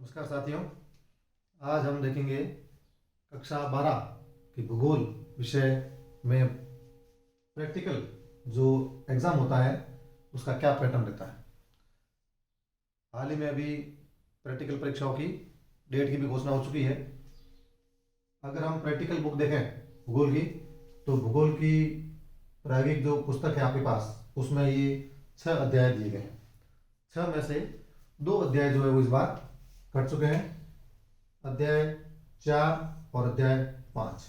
नमस्कार साथियों। आज हम देखेंगे कक्षा 12 की भूगोल विषय में प्रैक्टिकल जो एग्ज़ाम होता है उसका क्या पैटर्न रहता है। हाल ही में अभी प्रैक्टिकल परीक्षाओं की डेट की भी घोषणा हो चुकी है। अगर हम प्रैक्टिकल बुक देखें भूगोल की, तो भूगोल की प्रायोगिक जो पुस्तक है आपके पास, उसमें ये 6 अध्याय दिए गए हैं। 6 में से 2 अध्याय जो है वो इस बार कट चुके हैं, अध्याय 4 और अध्याय 5।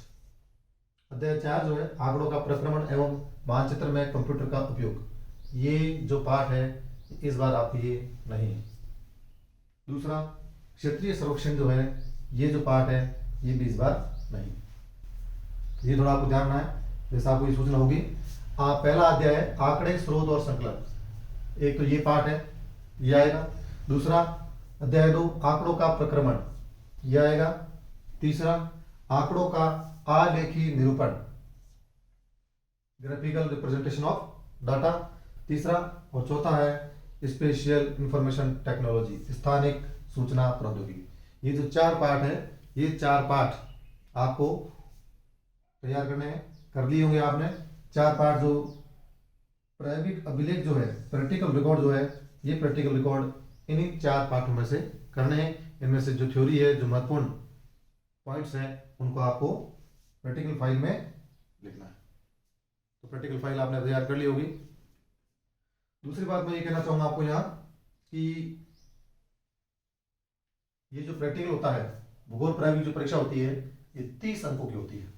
अध्याय 4 जो है आंकड़ों का प्रक्रमण एवं मानचित्र में कंप्यूटर का उपयोग, ये जो पाठ है इस बार आपके ये नहीं है। दूसरा, क्षेत्रीय सर्वेक्षण जो है, ये जो पाठ है ये भी इस बार नहीं है। ये थोड़ा आपको ध्यान रखना है, जैसे आपको ये सूचना होगी। पहला अध्याय है आंकड़े, स्रोत और संकलन, एक तो ये पाठ है, ये आएगा। दूसरा अध्याय 2 आंकड़ों का प्रक्रमण, यह आएगा। तीसरा आंकड़ों का आलेखी निरूपण, ग्राफिकल रिप्रेजेंटेशन ऑफ डाटा। तीसरा और चौथा है स्पेशियल इंफॉर्मेशन टेक्नोलॉजी, स्थानिक सूचना प्रौद्योगिकी। ये जो 4 पाठ है, ये 4 पाठ आपको तैयार करने हैं। कर लिए होंगे आपने 4 पाठ। जो प्रायोगिक अभिलेख जो है, प्रैक्टिकल रिकॉर्ड जो है, ये प्रैक्टिकल रिकॉर्ड इन्हीं 4 पाठों में से करने हैं। इनमें से जो थ्योरी है, जो महत्वपूर्ण पॉइंट्स हैं, उनको आपको प्रैक्टिकल फाइल में लिखना है। तो प्रैक्टिकल फाइल आपने तैयार कर ली होगी। दूसरी बात मैं ये कहना चाहूंगा आपको यहाँ कि ये जो प्रैक्टिकल होता है, भूगोल प्रायोगिक जो परीक्षा होती है, ये 30 अंकों की होती है।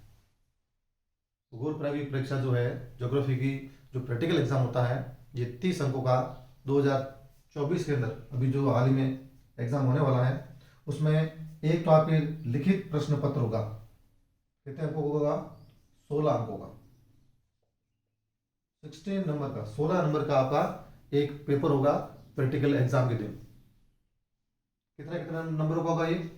भूगोल प्रायोगिक परीक्षा जो है, ज्योग्राफी की जो प्रैक्टिकल एग्जाम होता है, ये 30 अंकों का 2024 के अंदर अभी जो हाल ही में एग्जाम होने वाला है, उसमें एक तो आपके लिखित प्रश्न पत्र होगा। कितने अंकों का होगा? 16 अंकों का, 16 नंबर का, 16 नंबर का आपका एक पेपर होगा प्रैक्टिकल एग्जाम के दिन। कितना कितना नंबरों का होगा ये?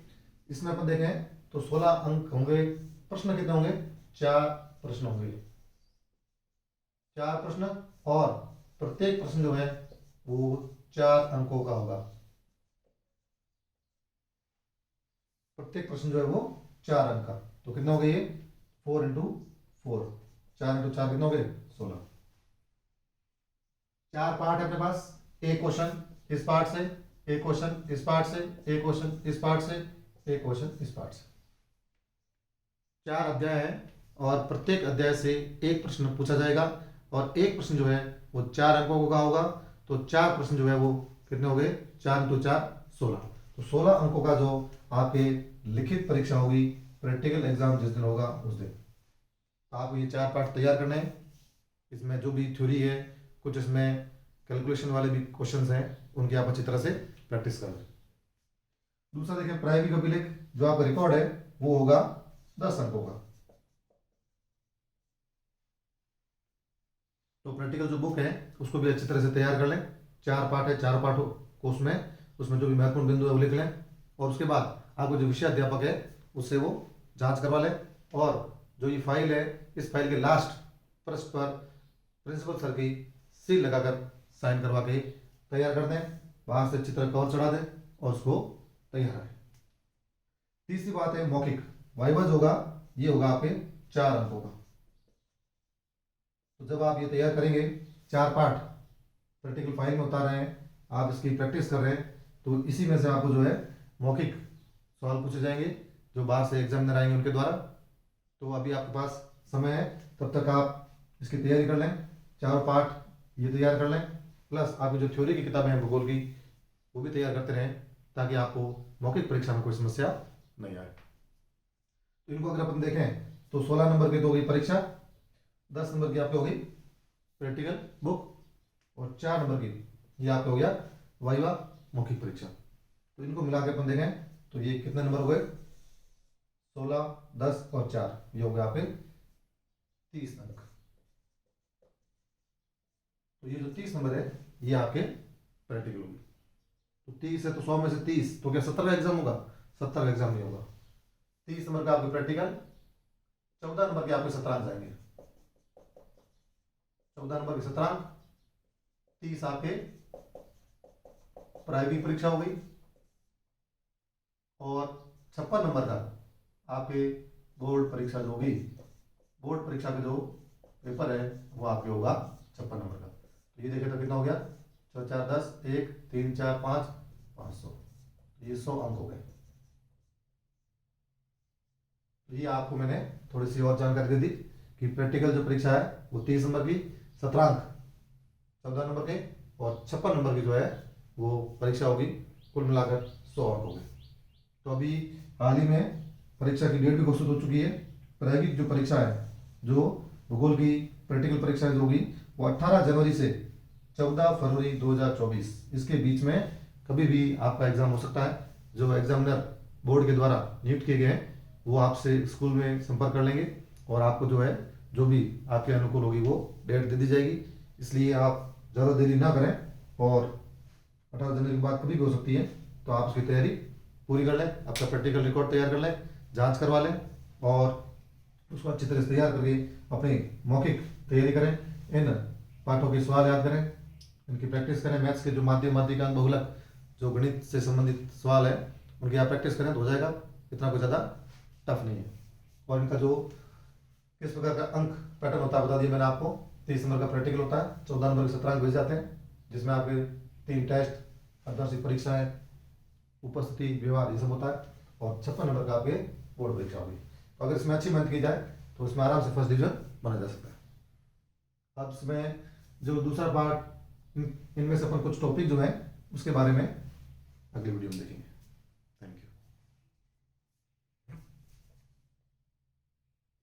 इसमें अपन देखें तो 16 अंक होंगे। प्रश्न कितने होंगे? 4 प्रश्न होंगे, 4 प्रश्न, और प्रत्येक प्रश्न जो है वो 4 अंकों का होगा। प्रत्येक प्रश्न जो है वो 4 अंक का। तो कितना हो गया ये? 4 इंटू 4, 4 इंटू 4 कितना हो गए? 16। 4 पार्ट है अपने पास। एक क्वेश्चन इस पार्ट से, एक क्वेश्चन इस पार्ट से, एक क्वेश्चन इस पार्ट से, एक क्वेश्चन इस पार्ट से। 4 अध्याय है और प्रत्येक अध्याय से एक प्रश्न पूछा जाएगा, और एक प्रश्न जो है वो 4 अंकों का होगा। तो 4 प्रश्न जो है वो कितने हो गए? 4 इंटू 4 16। तो 16 अंकों का जो आपके लिखित परीक्षा होगी, प्रैक्टिकल एग्जाम जिस दिन होगा उस दिन आपको ये 4 पार्ट तैयार करने हैं। इसमें जो भी थ्योरी है, कुछ इसमें कैलकुलेशन वाले भी क्वेश्चंस हैं, उनकी आप अच्छी तरह से प्रैक्टिस कर लें। दूसरा देखें, प्रायोगिक अभिलेख जो आपका रिकॉर्ड है वो होगा 10 अंकों का। तो प्रैक्टिकल जो बुक है उसको भी अच्छी तरह से तैयार कर लें। 4 पार्ट है, 4 पार्टों को उसमें जो भी महत्वपूर्ण बिंदु है वो लिख लें, और उसके बाद आपको जो विषय अध्यापक है उससे वो जांच करवा लें। और जो ये फाइल है, इस फाइल के लास्ट पृष्ठ पर प्रिंसिपल सर की सील लगाकर साइन करवा के तैयार कर दें। बाहर से अच्छी तरह कवर चढ़ा दें और उसको तैयार रखें। तीसरी बात है मौखिक वाइवा जो होगा, ये होगा आपके 4 अंकों का। तो जब आप ये तैयार करेंगे, 4 पार्ट प्रैक्टिकल फाइल में उतार रहे हैं, आप इसकी प्रैक्टिस कर रहे हैं, तो इसी में से आपको जो है मौखिक सवाल पूछे जाएंगे जो बाहर से एग्जामिनर आएंगे उनके द्वारा। तो अभी आपके पास समय है, तब तक आप इसकी तैयारी कर लें। 4 पार्ट ये तैयार कर लें, प्लस आपकी जो थ्योरी की किताबें हैं भूगोल की, वो भी तैयार करते रहें, ताकि आपको मौखिक परीक्षा में कोई समस्या नहीं आए। तो इनको अगर अपन देखें तो 16 नंबर की तो होगी परीक्षा, 10 नंबर की आपकी होगी प्रैक्टिकल बुक, और 4 नंबर की ये आपका हो गया वाइवा मौखिक परीक्षा। तो इनको मिला के अपन देखें तो ये कितने नंबर हो गए? 16, 10 और 4, ये हो गया आपके 30 अंक। तो ये जो 30 नंबर है ये आपके प्रैक्टिकल होगी। तो 30 है तो 100 में से 30, तो क्या 70 का एग्जाम होगा? 70 का एग्जाम नहीं होगा। 30 नंबर का आपके प्रैक्टिकल, 14 नंबर के आपके 17 जाएंगे। 14 नंबर के 17, 30 आपके प्रायोगिक परीक्षा हो गई, और 56 नंबर का आपके बोर्ड परीक्षा जो होगी, बोर्ड परीक्षा का जो पेपर है वो आपके होगा 56 नंबर का। तो ये देखें तो कितना हो गया, 4 4 10, 1 3 4 5 500, ये 100 अंक हो गए। तो ये आपको मैंने थोड़ी सी और जानकारी दे दी कि प्रैक्टिकल जो परीक्षा है वो 30 नंबर की, 17 अंक 14 नंबर के, और 56 नंबर की जो है वो परीक्षा होगी, कुल मिलाकर 100 अंक हो गए। तो अभी हाल ही में परीक्षा की डेट भी घोषित हो चुकी है। प्रायोगिक जो परीक्षा है, जो भूगोल की प्रैक्टिकल परीक्षा जो होगी वो 18 जनवरी से 14 फरवरी 2024 इसके बीच में कभी भी आपका एग्जाम हो सकता है। जो एग्जामिनर बोर्ड के द्वारा नियुक्त किए गए हैं वो आपसे स्कूल में संपर्क कर लेंगे और आपको जो है जो भी आपके अनुकूल होगी वो डेट दे दी जाएगी। इसलिए आप ज़्यादा देरी ना करें और 18 जनवरी के बाद कभी भी हो सकती है, तो आप उसकी तैयारी पूरी कर लें, अपना प्रैक्टिकल रिकॉर्ड तैयार कर लें, जांच करवा लें और उसको अच्छी तरह से तैयार करके अपनी मौखिक तैयारी करें। इन पाठों के सवाल याद करें, इनकी प्रैक्टिस करें। मैथ्स के जो माध्यम माध्यिकांक बहुलक जो गणित से संबंधित सवाल है उनकी आप प्रैक्टिस करें तो हो जाएगा, इतना कोई ज़्यादा टफ नहीं है। और इनका जो किस प्रकार का अंक पैटर्न होता है बता दिया मैंने आपको। 30 नंबर का प्रैक्टिकल होता है, 14 नंबर के 17 अंक भेजे जाते हैं, जिसमें आपके 3 टेस्ट, अर्धवार्षिक परीक्षाएं, उपस्थिति, व्यवहार, ये सब होता है, और 56 नंबर का आपके बोर्ड परीक्षा होगी। तो अगर इसमें अच्छी मेहनत की जाए तो इसमें आराम से फर्स्ट डिवीजन बना जा सकता है। अब इसमें जो दूसरा पार्ट, इनमें से अपन कुछ टॉपिक जो है उसके बारे में अगली वीडियो में देखेंगे।